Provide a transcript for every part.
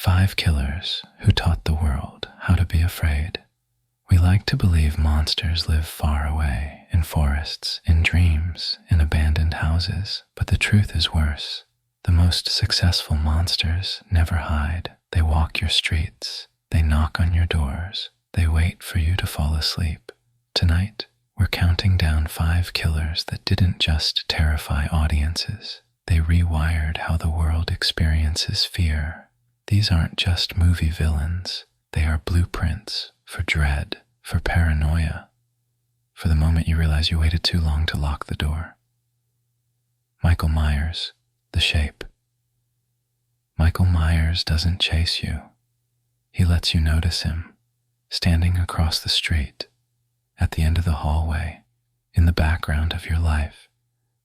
5 killers who taught the world how to be afraid. We like to believe monsters live far away, in forests, in dreams, in abandoned houses, but the truth is worse. The most successful monsters never hide. They walk your streets. They knock on your doors. They wait for you to fall asleep. Tonight, we're counting down 5 killers that didn't just terrify audiences. They rewired how the world experiences fear. These aren't just movie villains. They are blueprints for dread, for paranoia, for the moment you realize you waited too long to lock the door. Michael Myers, The Shape. Michael Myers doesn't chase you. He lets you notice him, standing across the street, at the end of the hallway, in the background of your life.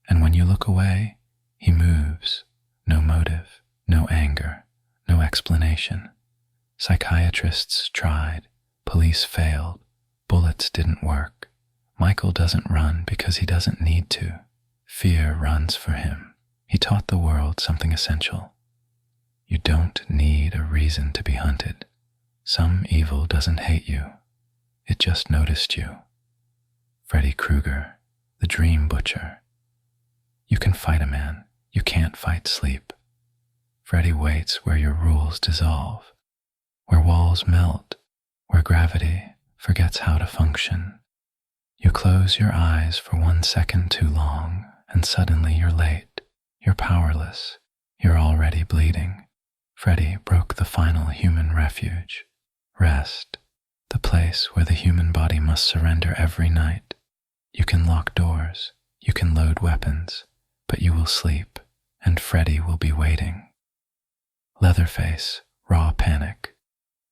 And when you look away, he moves. No motive, no anger, no explanation. Psychiatrists tried. Police failed. Bullets didn't work. Michael doesn't run because he doesn't need to. Fear runs for him. He taught the world something essential. You don't need a reason to be hunted. Some evil doesn't hate you. It just noticed you. Freddy Krueger, the dream butcher. You can fight a man. You can't fight sleep. Freddy waits where your rules dissolve, where walls melt, where gravity forgets how to function. You close your eyes for 1 second too long, and suddenly you're late. You're powerless. You're already bleeding. Freddy broke the final human refuge. Rest, the place where the human body must surrender every night. You can lock doors. You can load weapons. But you will sleep, and Freddy will be waiting. Leatherface, raw panic.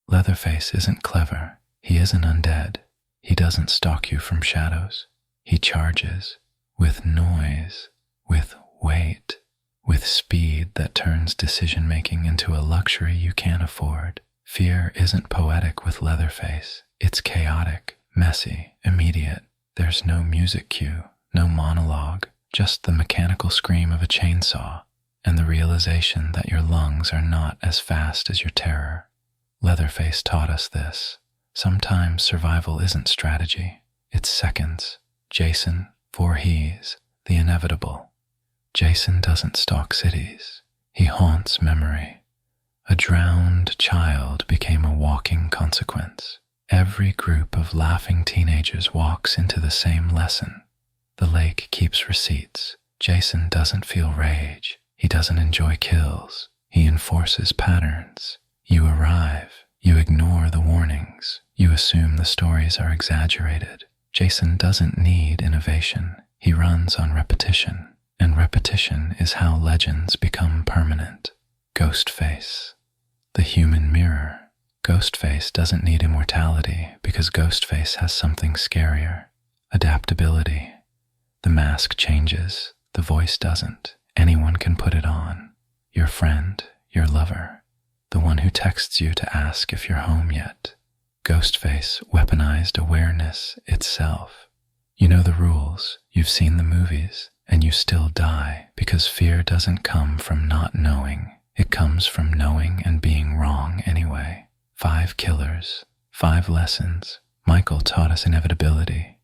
Leatherface isn't clever. He isn't undead. He doesn't stalk you from shadows. He charges, with noise, with weight, with speed that turns decision-making into a luxury you can't afford. Fear isn't poetic with Leatherface. It's chaotic, messy, immediate. There's no music cue, no monologue. Just the mechanical scream of a chainsaw and the realization that your lungs are not as fast as your terror. Leatherface taught us this. Sometimes survival isn't strategy. It's seconds. Jason Voorhees, the inevitable. Jason doesn't stalk cities. He haunts memory. A drowned child became a walking consequence. Every group of laughing teenagers walks into the same lesson. The lake keeps receipts. Jason doesn't feel rage. He doesn't enjoy kills. He enforces patterns. You arrive. You ignore the warnings. You assume the stories are exaggerated. Jason doesn't need innovation. He runs on repetition. And repetition is how legends become permanent. Ghostface, the human mirror. Ghostface doesn't need immortality because Ghostface has something scarier. Adaptability. The mask changes, the voice doesn't. Anyone can put it on. Your friend, your lover, the one who texts you to ask if you're home yet. Ghostface weaponized awareness itself. You know the rules, you've seen the movies, and you still die because fear doesn't come from not knowing. It comes from knowing and being wrong anyway. 5 killers, 5 lessons. Michael taught us inevitability.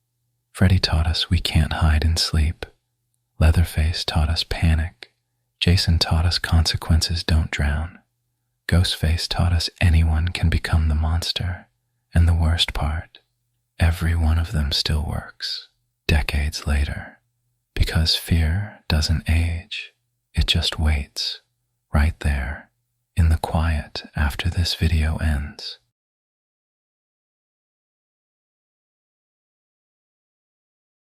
Freddy taught us we can't hide in sleep. Leatherface taught us panic. Jason taught us consequences don't drown. Ghostface taught us anyone can become the monster. And the worst part, every one of them still works, decades later. Because fear doesn't age. It just waits, right there, in the quiet after this video ends.